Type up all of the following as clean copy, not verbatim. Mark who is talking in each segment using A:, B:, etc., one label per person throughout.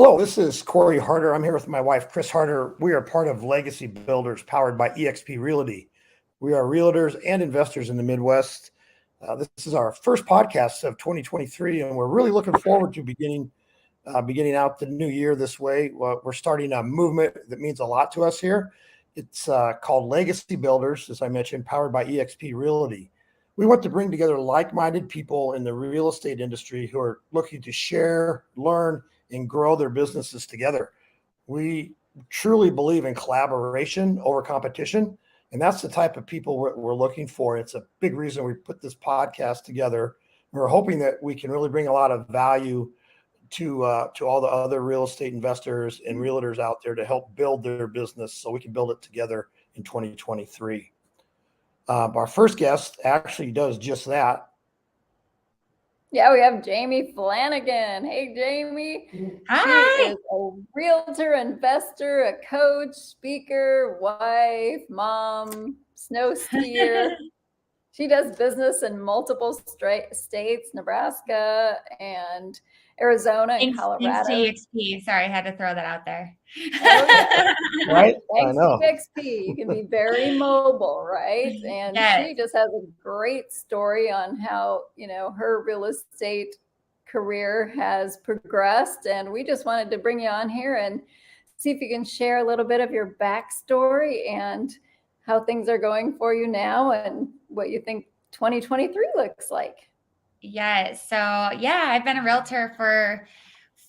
A: Hello, this is Cory Harter. I'm here with my wife, Chris Harter. We are part of Legacy Builders powered by eXp Realty. We are realtors and investors in the Midwest. This is our first podcast of 2023, and we're really looking forward to beginning out the new year this way. We're starting a movement that means a lot to us here. It's called Legacy Builders, as I mentioned, powered by eXp Realty. We want to bring together like-minded people in the real estate industry who are looking to share, learn, and grow their businesses together. We truly believe in collaboration over competition, and that's the type of people we're looking for. It's a big reason we put this podcast together. We're hoping that we can really bring a lot of value to all the other real estate investors and realtors out there to help build their business so we can build it together in 2023. Our first guest actually does just that.
B: Yeah, we have Jamie Flanagan. Hey, Jamie.
C: Hi.
B: She is a realtor, investor, a coach, speaker, wife, mom, snow skier. She does business in multiple states, Nebraska and Arizona and Colorado.
C: Thanks to eXp. Sorry, I had to throw that out there.
A: Right?
B: Thanks to eXp. You can be very mobile, right? And
C: yes.
B: She just has a great story on how, her real estate career has progressed. And we just wanted to bring you on here and see if you can share a little bit of your backstory and how things are going for you now and what you think 2023 looks like.
C: Yes. So I've been a realtor for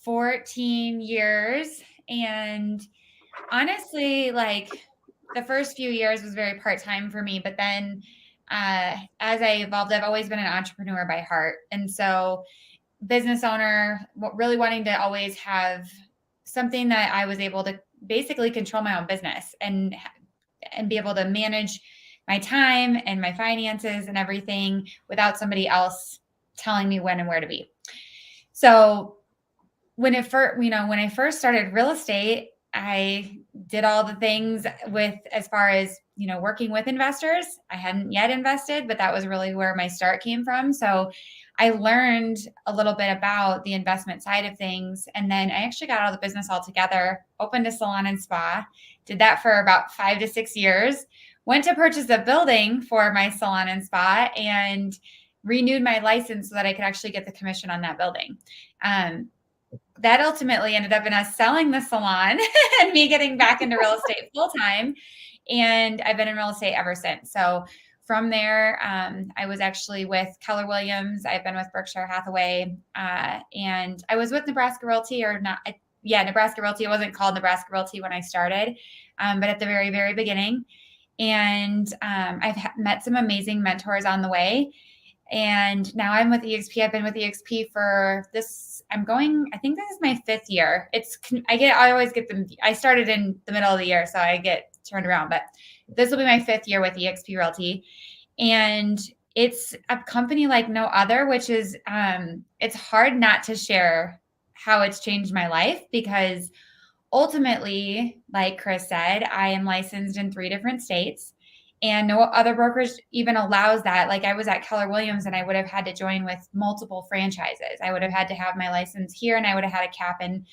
C: 14 years. And honestly, like the first few years was very part-time for me. But then as I evolved, I've always been an entrepreneur by heart. And so business owner, really wanting to always have something that I was able to basically control my own business and be able to manage my time and my finances and everything without somebody else telling me when and where to be. So when I first started real estate, I did all the things with as far as, working with investors. I hadn't yet invested, but that was really where my start came from. So I learned a little bit about the investment side of things. And then I actually got out of the business altogether, opened a salon and spa, did that for about 5 to 6 years, went to purchase a building for my salon and spa and renewed my license so that I could actually get the commission on that building. That ultimately ended up in us selling the salon and me getting back into real estate full time. And I've been in real estate ever since. So from there, I was actually with Keller Williams. I've been with Berkshire Hathaway, and I was with Nebraska Realty Nebraska Realty. It wasn't called Nebraska Realty when I started, but at the very, very beginning. And I've met some amazing mentors on the way. And now I'm with eXp. I've been with eXp for this. I think this is my 5th year. I always get them. I started in the middle of the year, so I get turned around, but this will be my 5th year with eXp Realty. And it's a company like no other, which is, it's hard not to share how it's changed my life because ultimately, like Chris said, I am licensed in 3 different states. And no other brokerage even allows that. Like I was at Keller Williams and I would have had to join with multiple franchises. I would have had to have my license here and I would have had a cap, and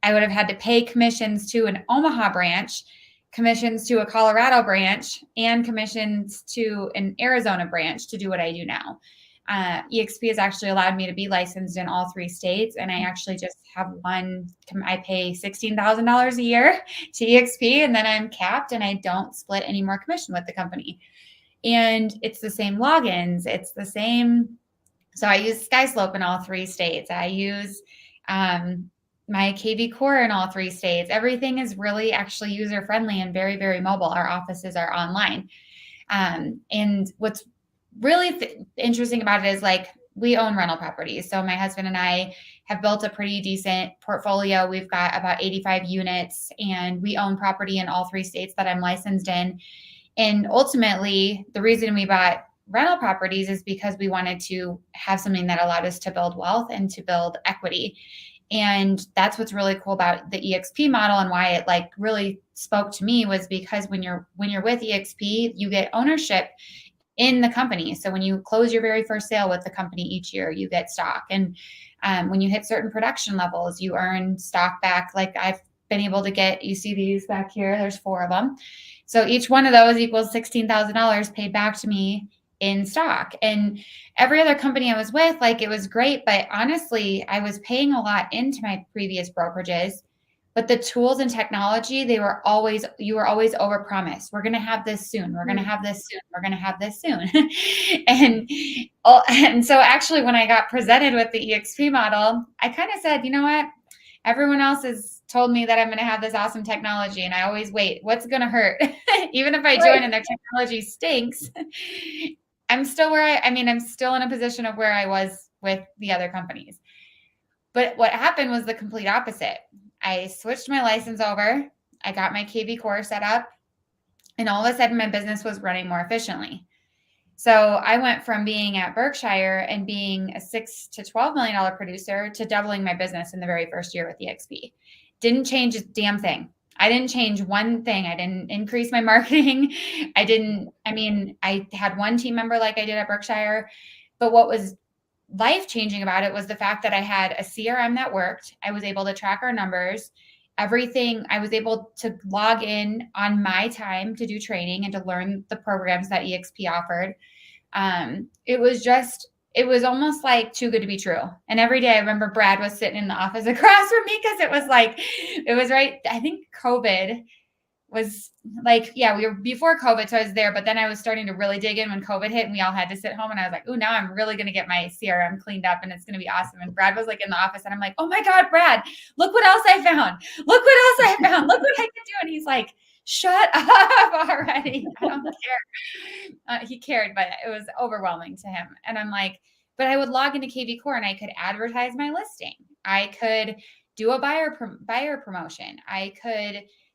C: I would have had to pay commissions to an Omaha branch, commissions to a Colorado branch, and commissions to an Arizona branch to do what I do now. eXp has actually allowed me to be licensed in all 3 states. And I actually just have one. I pay $16,000 a year to eXp, and then I'm capped and I don't split any more commission with the company. And it's the same logins. It's the same. So I use SkySlope in all 3 states. I use my KV Core in all 3 states. Everything is really actually user friendly and very, very mobile. Our offices are online. And what's really interesting about it is like we own rental properties. So my husband and I have built a pretty decent portfolio. We've got about 85 units and we own property in all 3 states that I'm licensed in. And ultimately, the reason we bought rental properties is because we wanted to have something that allowed us to build wealth and to build equity. And that's what's really cool about the eXp model and why it really spoke to me was because when you're with eXp, you get ownership in the company. So when you close your very first sale with the company each year, you get stock. And when you hit certain production levels, you earn stock back. Like I've been able to get, you see these back here, there's 4 of them. So each one of those equals $16,000 paid back to me in stock. And every other company I was with, like it was great, but honestly, I was paying a lot into my previous brokerages. But the tools and technology, you were always overpromised. We're going to have this soon. We're going to have this soon. We're going to have this soon. and so actually when I got presented with the eXp model, I kind of said, you know what? Everyone else has told me that I'm going to have this awesome technology, and I always wait. What's going to hurt? Even if I join and their technology stinks, I'm still I'm still in a position of where I was with the other companies. But what happened was the complete opposite. I switched my license over. I got my KV core set up, and all of a sudden my business was running more efficiently. So I went from being at Berkshire and being a $6 to $12 million producer to doubling my business in the very first year with eXp. Didn't change a damn thing. I didn't change one thing. I didn't increase my marketing. I had one team member like I did at Berkshire, but what was life-changing about it was the fact that I had a CRM that worked. I was able to track our numbers, everything. I was able to log in on my time to do training and to learn the programs that eXp offered. It was almost like too good to be true. And every day I remember Brad was sitting in the office across from me because it was right. I think COVID was like, we were before COVID. So I was there, but then I was starting to really dig in when COVID hit and we all had to sit home, and I was like, now I'm really going to get my CRM cleaned up and it's going to be awesome. And Brad was like in the office and I'm like, oh my God, Brad, look what else I found. Look what else I found. Look what I can do. And he's like, shut up already. I don't care. He cared, but it was overwhelming to him. And I'm like, but I would log into KV Core and I could advertise my listing. I could do a buyer promotion.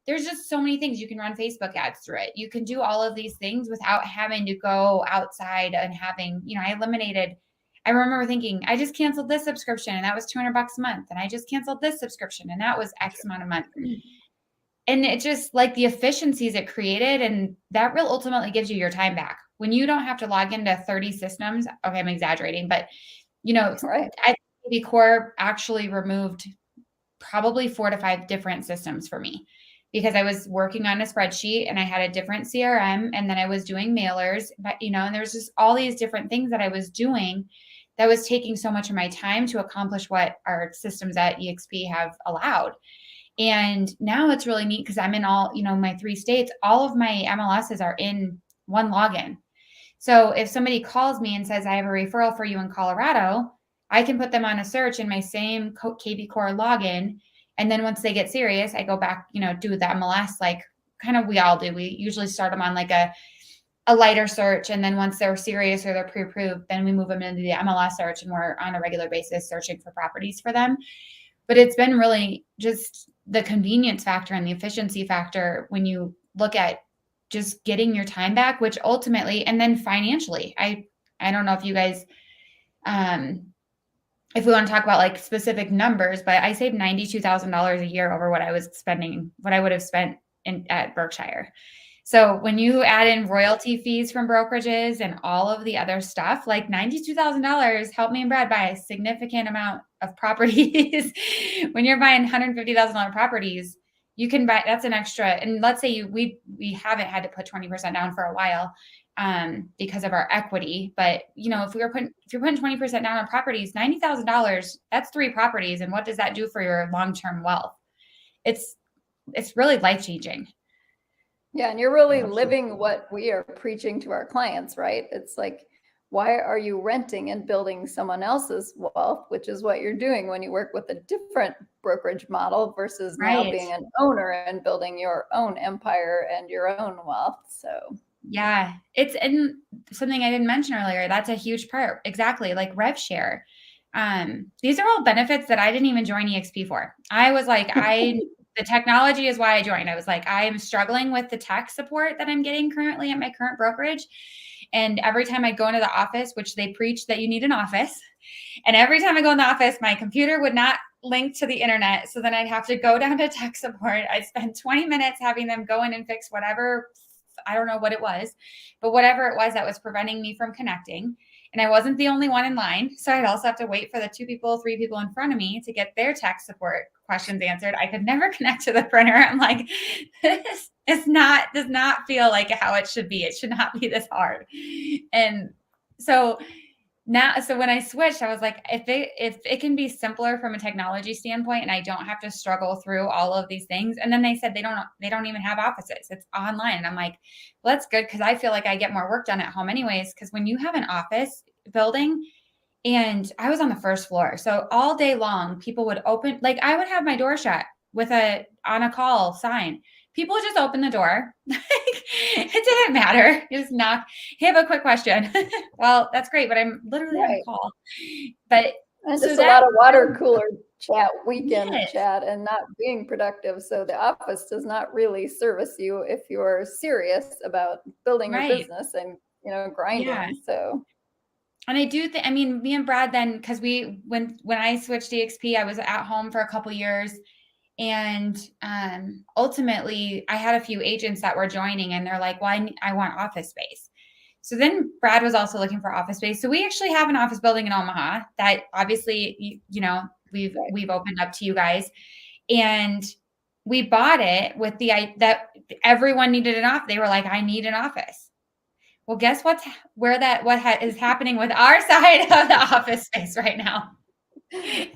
C: There's just so many things. You can run Facebook ads through it. You can do all of these things without having to go outside and having, I remember thinking, I just canceled this subscription and that was $200 a month. And I just canceled this subscription and that was X amount a month. And it just like the efficiencies it created, and that real ultimately gives you your time back. When you don't have to log into 30 systems. Okay, I'm exaggerating, but
B: right.
C: I think Core actually removed probably 4 to 5 different systems for me, because I was working on a spreadsheet and I had a different CRM, and then I was doing mailers, but and there's just all these different things that I was doing that was taking so much of my time to accomplish what our systems at eXp have allowed. And now it's really neat because I'm in all, my 3 states, all of my MLSs are in one login. So if somebody calls me and says, I have a referral for you in Colorado, I can put them on a search in my same KV Core login. And then once they get serious, I go back, do the MLS, like kind of we all do. We usually start them on like a lighter search. And then once they're serious or they're pre-approved, then we move them into the MLS search, and we're on a regular basis searching for properties for them. But it's been really just the convenience factor and the efficiency factor when you look at just getting your time back, which ultimately, and then financially, I don't know if you guys, if we want to talk about like specific numbers, but I saved $92,000 a year over what I would have spent at Berkshire. So when you add in royalty fees from brokerages and all of the other stuff, like $92,000 helped me and Brad buy a significant amount of properties. When you're buying $150,000 properties, you can buy, that's an extra. And let's say we haven't had to put 20% down for a while because of our equity. But if you're putting 20% down on properties, $90,000, that's 3 properties. And what does that do for your long-term wealth? It's really life-changing.
B: Yeah. And you're really living what we are preaching to our clients, right? It's like, why are you renting and building someone else's wealth, which is what you're doing when you work with a different brokerage model versus now being an owner and building your own empire and your own wealth. So
C: yeah, and something I didn't mention earlier, that's a huge part. Exactly. Like rev share. These are all benefits that I didn't even join eXp for. I was like, the technology is why I joined. I was like, I am struggling with the tech support that I'm getting currently at my current brokerage. And every time I go into the office, which they preach that you need an office, and every time I go in the office, my computer would not link to the internet. So then I'd have to go down to tech support. I'd spend 20 minutes having them go in and fix whatever I don't know what it was, but whatever it was that was preventing me from connecting. And I wasn't the only one in line. So I'd also have to wait for the 3 people in front of me to get their tech support questions answered. I could never connect to the printer. I'm like, this does not feel like how it should be. It should not be this hard. And so when I switched, I was like, if it can be simpler from a technology standpoint and I don't have to struggle through all of these things. And then they said they don't even have offices. It's online. And I'm like, well, that's good, because I feel like I get more work done at home anyways. Because when you have an office building, and I was on the first floor, so all day long people would open, like I would have my door shut with on a call sign. People would just open the door. It didn't matter. You just knock. Hey, I have a quick question. Well, that's great, but I'm literally on a call. But
B: and
C: so
B: just a lot of water cooler chat, weekend chat, and not being productive. So the office does not really service you if you're serious about building your business and grinding.
C: Yeah.
B: So.
C: And I do think, I mean, me and Brad then, because when I switched to eXp, I was at home for a couple years. And ultimately, I had a few agents that were joining, and they're like, well, I want office space. So then Brad was also looking for office space. So we actually have an office building in Omaha that obviously, we've opened up to you guys. And we bought it with that everyone needed an office. They were like, I need an office. Well, guess what is happening with our side of the office space right now?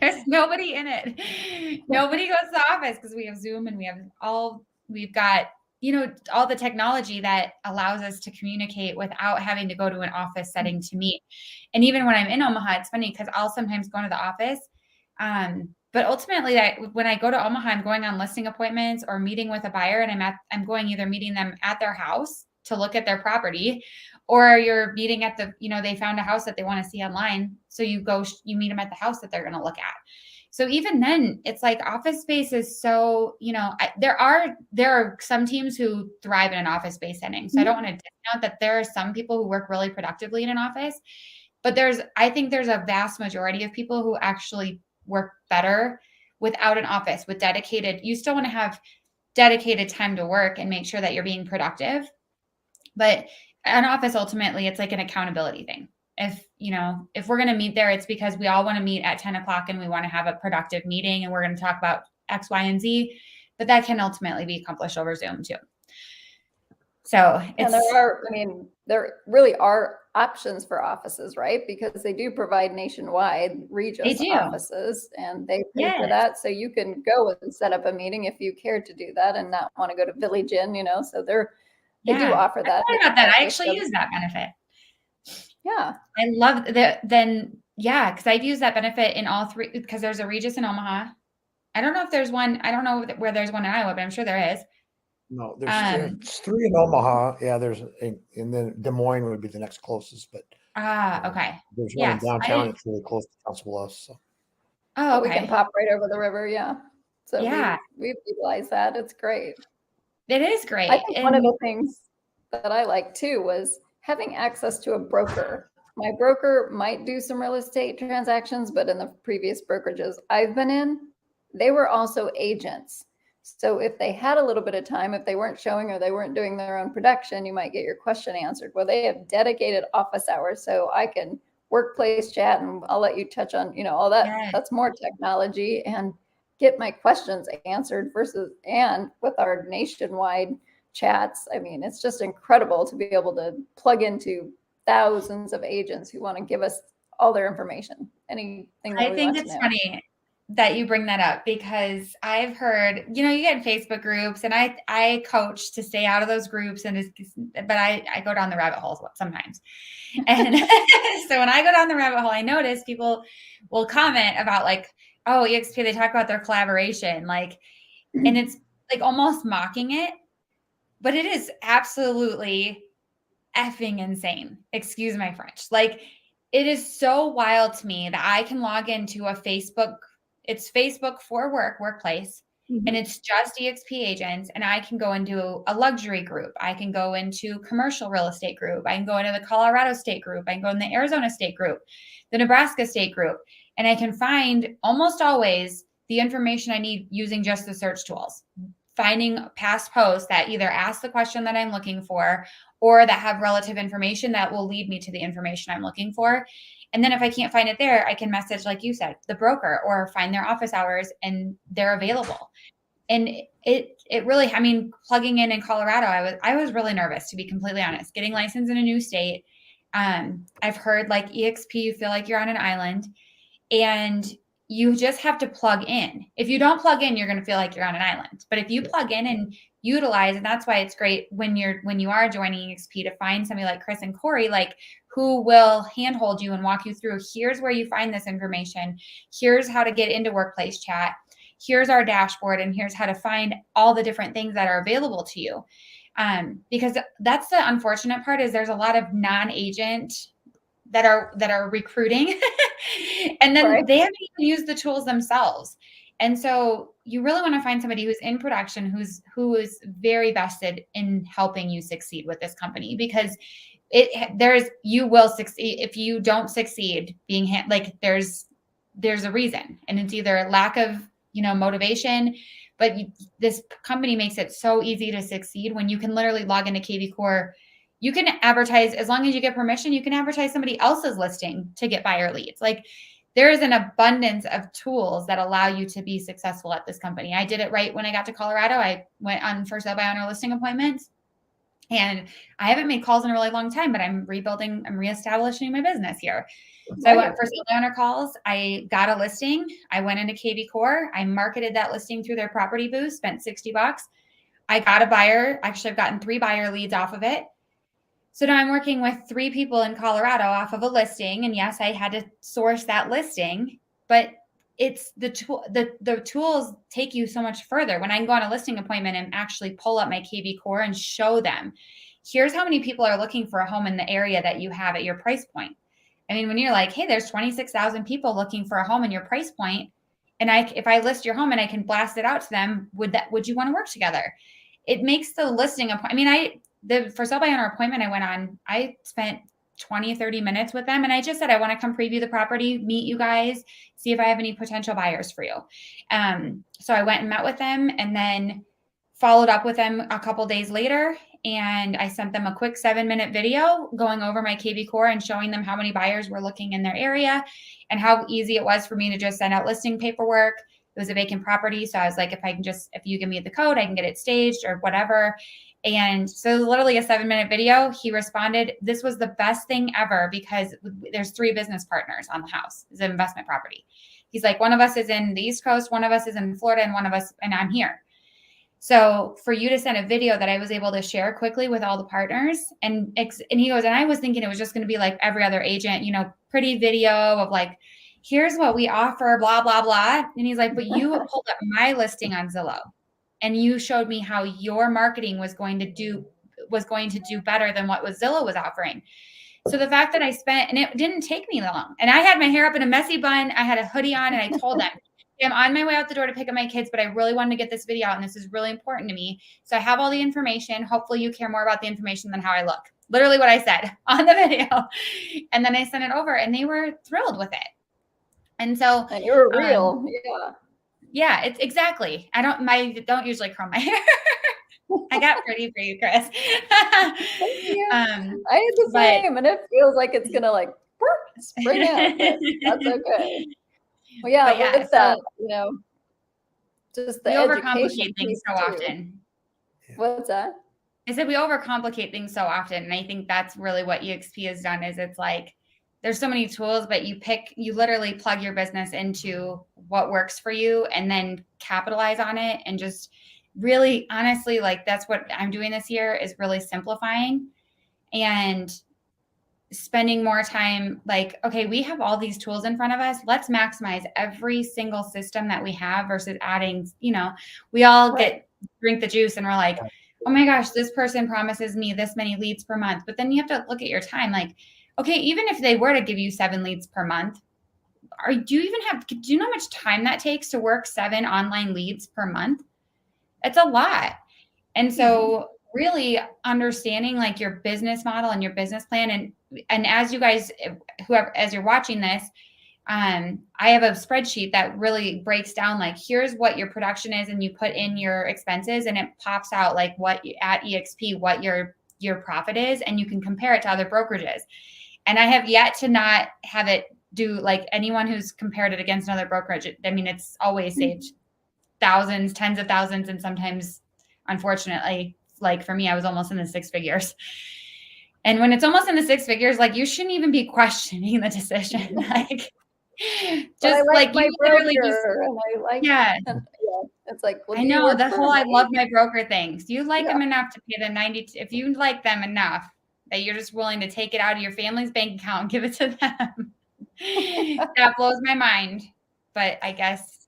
C: There's nobody in it. Nobody goes to the office because we have Zoom and we've got, all the technology that allows us to communicate without having to go to an office setting to meet. And even when I'm in Omaha, it's funny because I'll sometimes go to the office. But ultimately when I go to Omaha, I'm going on listing appointments or meeting with a buyer, and I'm going either meeting them at their house to look at their property, or you're meeting at they found a house that they want to see online. So you meet them at the house that they're going to look at. So even then it's like office space is so, there are some teams who thrive in an office space setting. So I don't want to discount that there are some people who work really productively in an office, but I think there's a vast majority of people who actually work better without an office, with you still want to have dedicated time to work and make sure that you're being productive. But an office, ultimately, it's like an accountability thing. If we're going to meet there, it's because we all want to meet at 10 o'clock and we want to have a productive meeting and we're going to talk about X, Y, and Z, but that can ultimately be accomplished over Zoom too. So
B: there really are options for offices, right? Because they do provide nationwide Regis offices, and they pay for that. So you can go and set up a meeting if you care to do that and not want to go to Village Inn, so they do offer that.
C: I thought about that. I actually use that benefit.
B: Yeah.
C: I love that. Then, because I've used that benefit in all 3, because there's a Regis in Omaha. I don't know if there's one. I don't know where there's one in Iowa, but I'm sure there is.
A: No, there's 3 in Omaha. Yeah, and then Des Moines would be the next closest. But
C: okay.
A: There's one in downtown. It's really close to Council Bluffs. So.
B: Oh, okay. We can pop right over the river. Yeah. So we've utilized that. It's great.
C: It is great.
B: I think one of the things that I like too was having access to a broker. My broker might do some real estate transactions, but in the previous brokerages I've been in, they were also agents. So if they had a little bit of time, if they weren't showing or they weren't doing their own production, you might get your question answered. Well, they have dedicated office hours, so I can workplace chat, and I'll let you touch on, all that. Yes. That's more technology, and get my questions answered and with our nationwide chats. I mean, it's just incredible to be able to plug into thousands of agents who want to give us all their information. Anything that
C: I think it's funny that you bring that up, because I've heard, you get in Facebook groups, and I coach to stay out of those groups, but I go down the rabbit holes sometimes. And so when I go down the rabbit hole, I notice people will comment about like, oh, eXp, they talk about their collaboration, and it's like almost mocking it, but it is absolutely effing insane. Excuse my French. Like, it is so wild to me that I can log into a Facebook. It's Facebook for workplace, and it's just eXp agents. And I can go into a luxury group. I can go into commercial real estate group. I can go into the Colorado state group. I can go in the Arizona state group, the Nebraska state group. And I can find almost always the information I need using just the search tools. finding past posts that either ask the question that I'm looking for or that have relative information that will lead me to the information I'm looking for. And then if I can't find it there, I can message, like you said, the broker, or find their office hours and they're available. And it really, I mean, plugging in Colorado, I was really nervous, to be completely honest, getting licensed in a new state. I've heard like eXp, you feel like you're on an island, and you just have to plug in. If you don't plug in, you're going to feel like you're on an island. But if you plug in and utilize, and that's why it's great when you are joining eXp to find somebody like Chris and Cory, like, who will handhold you and walk you through, here's where you find this information. Here's how to get into workplace chat. Here's our dashboard, and here's how to find all the different things that are available to you. Because that's the unfortunate part, is there's a lot of non-agent that are recruiting and then they haven't even used the tools themselves. And so you really want to find somebody who's in production, who is very vested in helping you succeed with this company, because you will succeed. If you don't succeed there's a reason, and it's either lack of, motivation, but this company makes it so easy to succeed when you can literally log into KV Core. You can advertise, as long as you get permission, you can advertise somebody else's listing to get buyer leads. Like, there is an abundance of tools that allow you to be successful at this company. I did it right when I got to Colorado. I went on for sale by owner listing appointments, and I haven't made calls in a really long time, but I'm reestablishing my business here. So I went for sale by owner calls. I got a listing. I went into KV Core. I marketed that listing through their property booth, spent $60. I got a buyer. Actually, I've gotten 3 buyer leads off of it. So now I'm working with 3 people in Colorado off of a listing. And yes, I had to source that listing, but it's the tools take you so much further. When I can go on a listing appointment and actually pull up my KV Core and show them, here's how many people are looking for a home in the area that you have at your price point. I mean, when you're like, hey, there's 26,000 people looking for a home in your price point, and if I list your home and I can blast it out to them, would you want to work together? It makes the listing appointment. I mean, the for sale by owner appointment I went on, I spent 20, 30 minutes with them. And I just said, I want to come preview the property, meet you guys, see if I have any potential buyers for you. So I went and met with them, and then followed up with them a couple days later. And I sent them a quick 7-minute video going over my KV Core and showing them how many buyers were looking in their area and how easy it was for me to just send out listing paperwork. It was a vacant property. So I was like, if you give me the code, I can get it staged or whatever. And so it was literally a 7-minute video. He responded, this was the best thing ever, because there's 3 business partners on the house. It's an investment property. He's like, one of us is in the East Coast, one of us is in Florida, and I'm here. So for you to send a video that I was able to share quickly with all the partners, and he goes, and I was thinking it was just going to be like every other agent, pretty video of like, here's what we offer, blah, blah, blah. And he's like, but you pulled up my listing on Zillow, and you showed me how your marketing was going to do better than what Zillow was offering. So the fact that and it didn't take me long, and I had my hair up in a messy bun, I had a hoodie on, and I told them, I'm on my way out the door to pick up my kids, but I really wanted to get this video out, and this is really important to me. So I have all the information. Hopefully you care more about the information than how I look. Literally what I said on the video. And then I sent it over, and they were thrilled with it. And so,
B: and you were real.
C: Yeah, it's exactly. I don't usually curl my hair. I got pretty for you, Chris.
B: Thank you. I did the same, and it feels like it's gonna like spring out, but that's okay. Well, yeah, with that, just the
C: we overcomplicate things so
B: too.
C: Often.
B: What's that?
C: I said we overcomplicate things so often, and I think that's really what eXp has done. Is it's like there's so many tools, but you literally plug your business into what works for you, and then capitalize on it, and just really, honestly, like that's what I'm doing this year, is really simplifying and spending more time like, okay, we have all these tools in front of us. Let's maximize every single system that we have versus adding, we all drink the juice and we're like, oh my gosh, this person promises me this many leads per month. But then you have to look at your time. Like, okay, even if they were to give you 7 leads per month, do you know how much time that takes to work 7 online leads per month? It's a lot. And so really understanding like your business model and your business plan. And as you guys, as you're watching this, I have a spreadsheet that really breaks down like, here's what your production is, and you put in your expenses and it pops out like what at eXp, what your profit is, and you can compare it to other brokerages. And I have yet to not have it do like anyone who's compared it against another brokerage. I mean, it's always saved thousands, tens of thousands, and sometimes, unfortunately, like for me, I was almost in the six figures. And when it's almost in the six figures, like you shouldn't even be questioning the decision. Like, just like
B: my
C: you
B: broker,
C: literally just,
B: and I like,
C: yeah.
B: It's like, well,
C: I
B: do you
C: know
B: work
C: the
B: for
C: whole, I
B: me?
C: love my broker things. You like
B: Yeah.
C: them enough to pay them 90. If you like them enough that you're just willing to take it out of your family's bank account and give it to them, that blows my mind. But I guess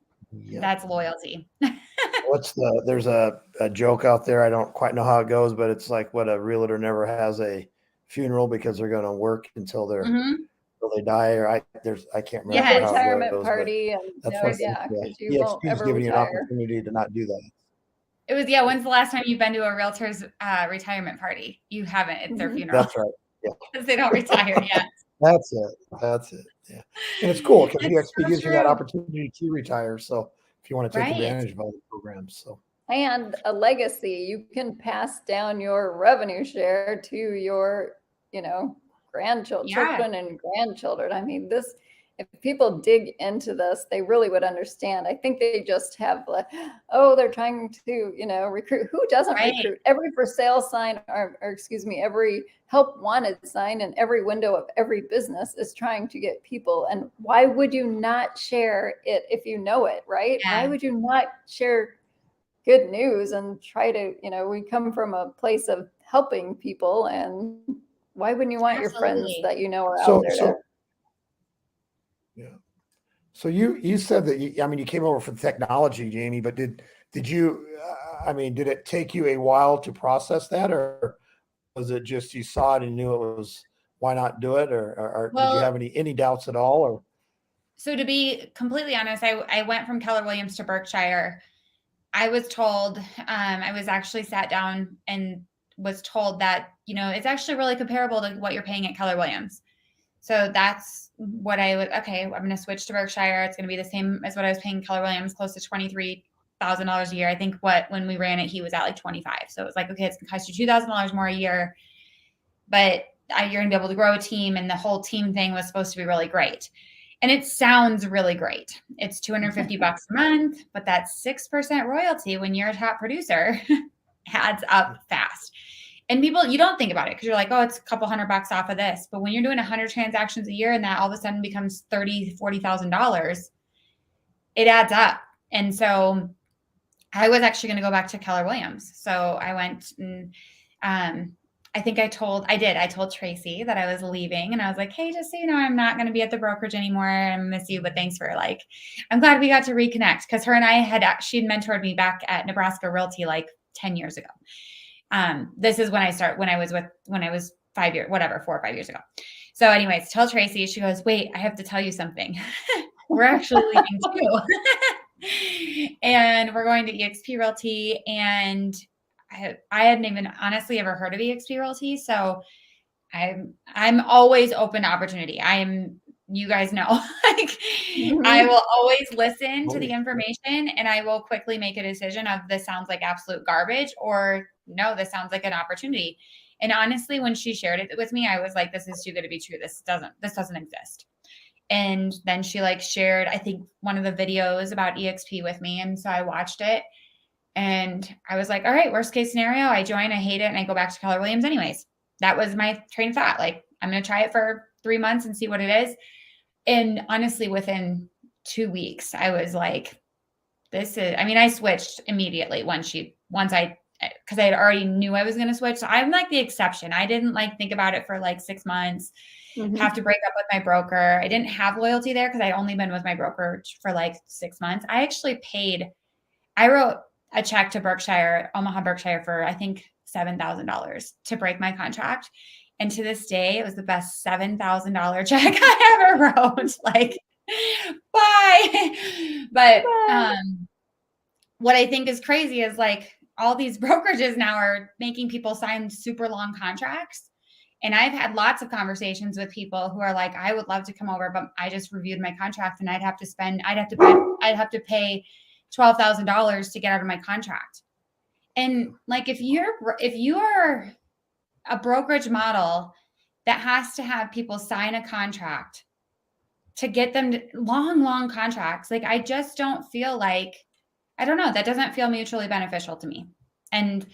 C: that's loyalty.
A: There's a joke out there. I don't quite know how it goes, but it's like what a realtor never has a funeral because they're going to work until they die, or I can't remember how it
B: retirement
A: goes,
B: party, and
A: that's what
B: because you won't
A: eXp is
B: ever
A: giving you an
B: retire.
A: opportunity to not do that.
C: It was, when's the last time you've been to a realtor's retirement party? You haven't. It's their funeral.
A: That's right. Yeah.
C: Because they don't retire yet.
A: That's it. Yeah. And it's cool because eXp gives you that
C: true.
A: opportunity to retire. So if you want to take advantage of all the programs. So.
B: And a legacy, you can pass down your revenue share to your, children and grandchildren. I mean, if people dig into this, they really would understand. I think they just have like, oh, they're trying to, recruit. Who doesn't recruit? Every for sale sign, or excuse me, every help wanted sign in every window of every business is trying to get people. And why would you not share it if you know it, right?
C: Yeah.
B: Why would you not share good news and try to, we come from a place of helping people, and why wouldn't you want your friends that are out there?
A: So you said that you came over for the technology, Jamie, but did you, did it take you a while to process that, or was it just you saw it and knew it was, why not do it? Or did you have any doubts at all? Or
C: so to be completely honest, I went from Keller Williams to Berkshire. I was told, I was actually sat down and was told that, it's actually really comparable to what you're paying at Keller Williams. So that's what I'm going to switch to Berkshire. It's going to be the same as what I was paying Keller Williams, close to $23,000 a year. I think when we ran it, he was at like 25. So it was like, okay, it's going to cost you $2,000 more a year, but you're going to be able to grow a team. And the whole team thing was supposed to be really great. And it sounds really great. It's $250 a month, but that 6% royalty when you're a top producer adds up fast. And people, you don't think about it because you're like, oh, it's a couple $100 off of this. But when you're doing 100 transactions a year and that all of a sudden becomes $30,000, $40,000, it adds up. And so I was actually going to go back to Keller Williams. So I went and I told Tracy that I was leaving, and I was like, hey, just so you know, I'm not going to be at the brokerage anymore. I miss you, but thanks for I'm glad we got to reconnect, because her and she had mentored me back at Nebraska Realty like 10 years ago. This is when I was 4 or 5 years ago. So anyways, tell Tracy, she goes, wait, I have to tell you something. We're actually leaving too. And we're going to eXp Realty, and I hadn't even honestly ever heard of eXp Realty. So I'm always open to opportunity. You guys know, I will always listen to the information, and I will quickly make a decision of this sounds like absolute garbage, or no, this sounds like an opportunity. And honestly, when she shared it with me, I was like, this is too good to be true. This doesn't exist. And then she shared, I think, one of the videos about eXp with me. And so I watched it, and I was like, all right, worst case scenario, I join, I hate it, and I go back to Keller Williams anyways. That was my train of thought. I'm going to try it for 3 months and see what it is. And honestly, within 2 weeks, I was like, I switched immediately because I had already knew I was going to switch. So I'm like the exception. I didn't think about it for 6 months, have to break up with my broker. I didn't have loyalty there because I'd only been with my broker for 6 months. I wrote a check to Omaha Berkshire for, I think, $7,000 to break my contract. And to this day, it was the best $7,000 check I ever wrote. Bye. But what I think is crazy is all these brokerages now are making people sign super long contracts. And I've had lots of conversations with people who are like, I would love to come over, but I just reviewed my contract and I'd have to pay $12,000 to get out of my contract. And like, if you're a brokerage model that has to have people sign a contract to get them to long contracts, like, I just don't feel like, I don't know, that doesn't feel mutually beneficial to me. And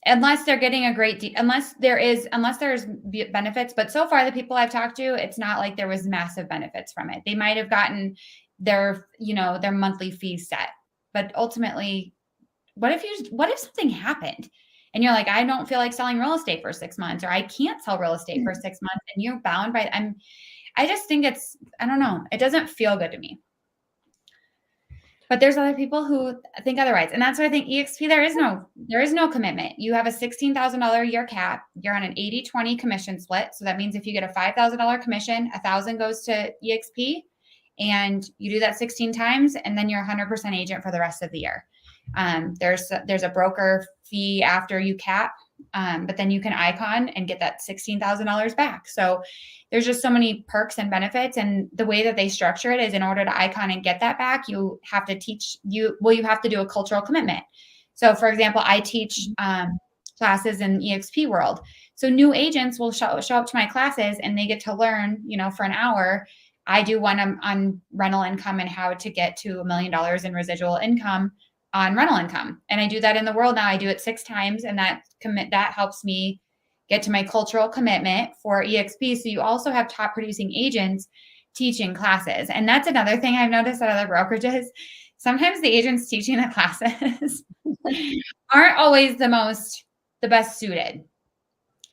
C: unless they're getting a great deal, unless there's benefits, but so far the people I've talked to, it's not like there was massive benefits from it. They might have gotten their monthly fees set, but ultimately, what if something happened and you're like, I don't feel like selling real estate for 6 months, or I can't sell real estate for 6 months, and you're bound by, I just think I don't know. It doesn't feel good to me. But there's other people who think otherwise. And that's why I think eXp, there is no commitment. You have a $16,000 a year cap. You're on an 80-20 commission split. So that means if you get a $5,000 commission, $1,000 goes to eXp, and you do that 16 times, and then you're 100% agent for the rest of the year. There's a broker fee after you cap, but then you can icon and get that $16,000 back. So there's just so many perks and benefits. And the way that they structure it is, in order to icon and get that back, you have to you have to do a cultural commitment. So for example, I teach classes in eXp world. So new agents will show up to my classes and they get to learn, for an hour. I do one on rental income and how to get to $1 million in residual income on rental income. And I do that in the world now. I do it 6 times, and that helps me get to my cultural commitment for eXp. So you also have top producing agents teaching classes. And that's another thing I've noticed at other brokerages. Sometimes the agents teaching the classes aren't always the best suited.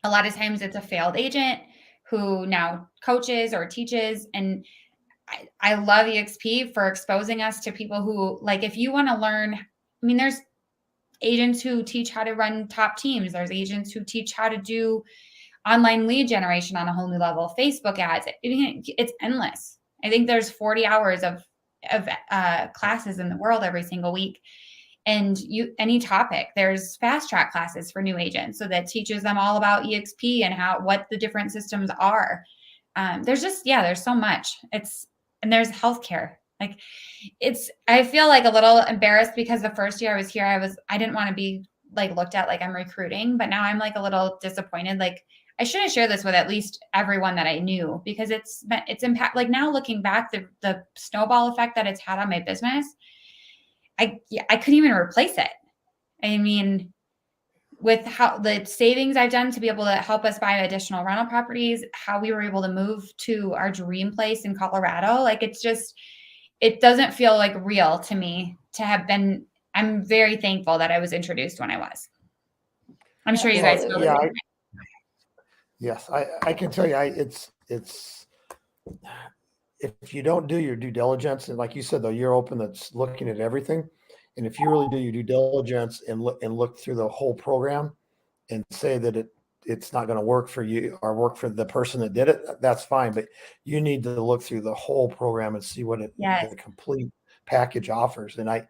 C: A lot of times it's a failed agent who now coaches or teaches. And I love eXp for exposing us to people who, like, if you want to learn, there's agents who teach how to run top teams. There's agents who teach how to do online lead generation on a whole new level, Facebook ads. It's endless. I think there's 40 hours of classes in the world every single week. And any topic, there's fast track classes for new agents. So that teaches them all about eXp and what the different systems are. There's so much. And there's healthcare. I feel like a little embarrassed because the first year I was here, I didn't want to be like looked at like I'm recruiting, but now I'm like a little disappointed. Like, I should have shared this with at least everyone that I knew, because it's impact. Like, now looking back, the snowball effect that it's had on my business, I couldn't even replace it. With how the savings I've done to be able to help us buy additional rental properties, how we were able to move to our dream place in Colorado, it doesn't feel like real to me to have been. I'm very thankful that I was introduced when I was. I'm sure you guys feel the same way.
A: Yes, I can tell you, it's if you don't do your due diligence, and like you said, though, you're open that's looking at everything. And if you really do your due diligence and look through the whole program and say that it's not going to work for you or work for the person that did it, that's fine. But you need to look through the whole program and see what the complete package offers. And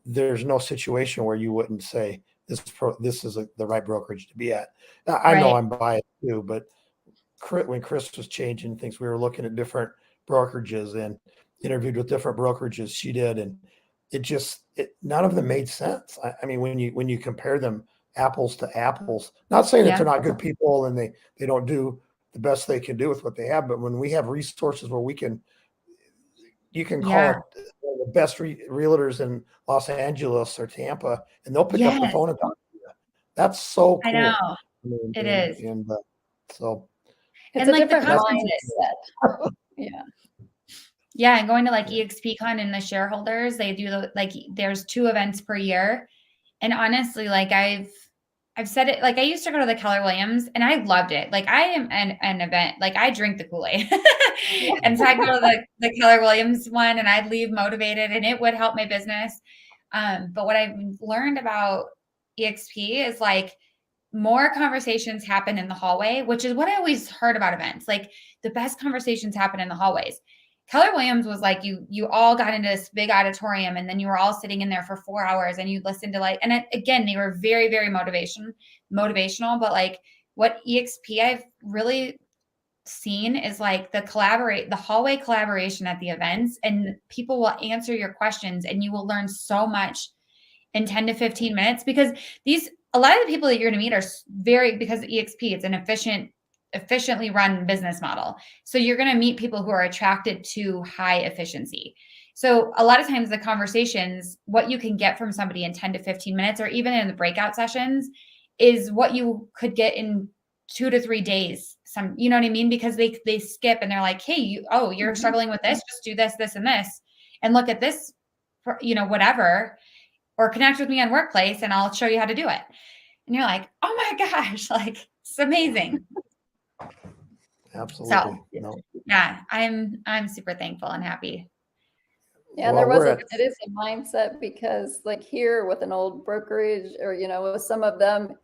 A: there's no situation where you wouldn't say this is the right brokerage to be at. Now, I know I'm biased too, but when Chris was changing things, we were looking at different brokerages and interviewed with different brokerages. She did, and none of them made sense. When you compare them apples to apples, not saying that they're not good people and they don't do the best they can do with what they have, but when we have resources where you can call it the best realtors in Los Angeles or Tampa, and they'll pick up the phone and talk to you. That's so cool.
C: I know. It is.
A: And so
B: it's a different mindset.
C: Yeah, and going to like eXpCon and the shareholders, they do there's 2 events per year. And honestly, I've said it, I used to go to the Keller Williams and I loved it. I am an event, I drink the Kool-Aid. And so I go to the Keller Williams one and I'd leave motivated and it would help my business. But what I've learned about eXp is more conversations happen in the hallway, which is what I always heard about events. The best conversations happen in the hallways. Keller Williams was you all got into this big auditorium and then you were all sitting in there for 4 hours and you listened to again, they were very, very motivational, but what eXp I've really seen is like the hallway collaboration at the events, and people will answer your questions and you will learn so much in 10 to 15 minutes, because a lot of the people that you're going to meet are because eXp, it's an efficiently run business model. So you're going to meet people who are attracted to high efficiency. So a lot of times the conversations, what you can get from somebody in 10 to 15 minutes, or even in the breakout sessions, is what you could get in 2 to 3 days. You know what I mean? Because they skip and they're like, hey, you're struggling with this, just do this, this, and this, and look at this, whatever, or connect with me on Workplace and I'll show you how to do it. And you're like, oh my gosh, like it's amazing.
A: Absolutely.
C: So, yeah, I'm super thankful and happy.
B: Yeah, well, it is a mindset, because like here with an old brokerage, or, with some of them,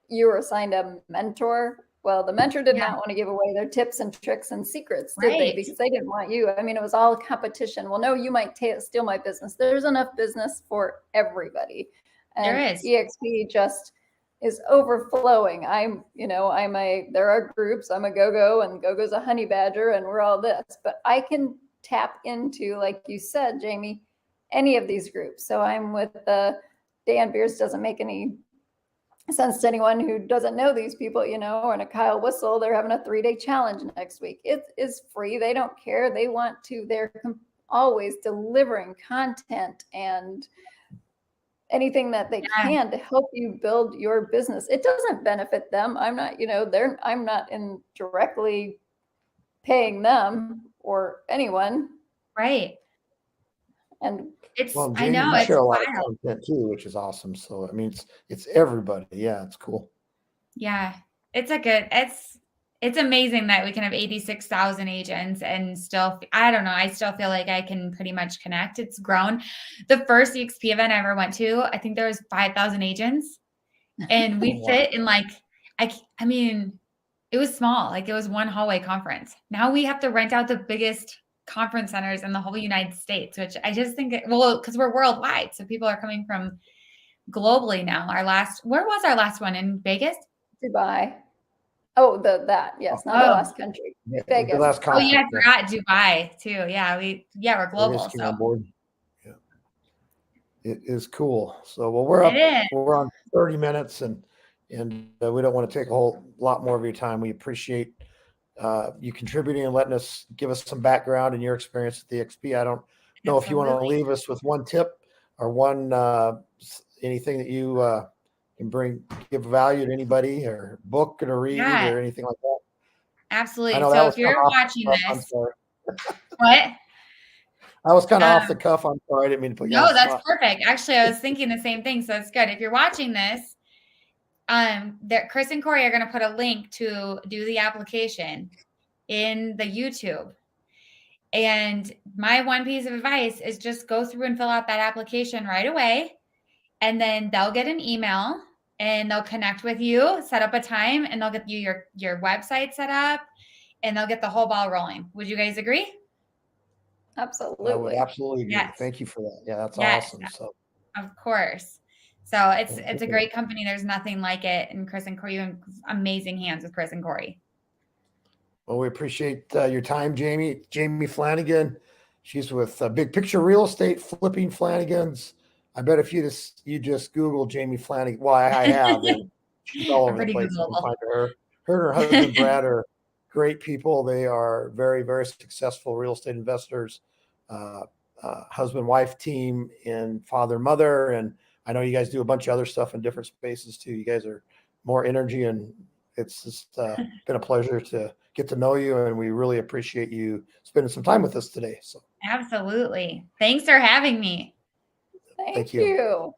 B: you were assigned a mentor. Well, the mentor did not want to give away their tips and tricks and secrets, did they? Because they didn't want you. I mean, it was all competition. Well, no, you might steal my business. There's enough business for everybody. And there is. eXp just is overflowing. There are groups. I'm a go-go, and go-go's a honey badger, and we're all this. But I can tap into, like you said, Jamie, any of these groups. So I'm with Dan Beers, doesn't make any sense to anyone who doesn't know these people, or in a Kyle Whistle, they're having a 3-day challenge next week. It is free. They don't care. They want to, they're always delivering content and anything that they can to help you build your business. It doesn't benefit them. I'm not, I'm not directly paying them or anyone.
C: Right.
A: And Jamie, I know you share a lot of content too, which is awesome. So I mean, it's everybody. Yeah, it's cool.
C: Yeah, it's amazing that we can have 86,000 agents and still, I don't know, I still feel like I can pretty much connect. It's grown. The first eXp event I ever went to, I think there was 5,000 agents, and we fit in like, I mean, it was small. Like it was one hallway conference. Now we have to rent out the biggest conference centers in the whole United States, which I just think, because we're worldwide. So people are coming from globally now. Where was our last one? In Vegas?
B: Dubai. Oh, yes, not the last country.
A: Yeah,
B: Vegas.
A: The last conference,
C: I forgot Dubai too. Yeah, we're global. So.
A: On board. Yeah. It is cool. So we're on 30 minutes and we don't want to take a whole lot more of your time. We appreciate you contributing and letting us give us some background and your experience at the eXp. I don't know if you want to leave us with one tip or one anything that you can give value to anybody, or book or read or anything like that.
C: Absolutely. So if you're watching this, what?
A: I was kind of off the cuff. I'm sorry. I didn't mean to put you on the spot.
C: That's perfect. Actually, I was thinking the same thing. So that's good. If you're watching this, Chris and Cory are going to put a link to do the application in the YouTube. And my one piece of advice is just go through and fill out that application right away. And then they'll get an email and they'll connect with you, set up a time, and they'll get you your website set up, and they'll get the whole ball rolling. Would you guys agree?
B: Absolutely.
A: I would absolutely agree. Yes. Thank you for that. Yeah, that's awesome. So
C: of course. So it's a great company. There's nothing like it. And Chris and Cory, you have amazing hands with Chris and Cory.
A: Well, we appreciate your time, Jamie. Jamie Flanagan. She's with Big Picture Real Estate, flipping Flanagans. I bet if you just Google Jamie Flanagan, well, I have, and she's all over the place. You can find her. Her and her husband Brad are great people. They are very, very successful real estate investors, husband-wife team, and father-mother. And I know you guys do a bunch of other stuff in different spaces too. You guys are more energy, and it's just been a pleasure to get to know you, and we really appreciate you spending some time with us today. So
C: absolutely. Thanks for having me.
B: Thank you.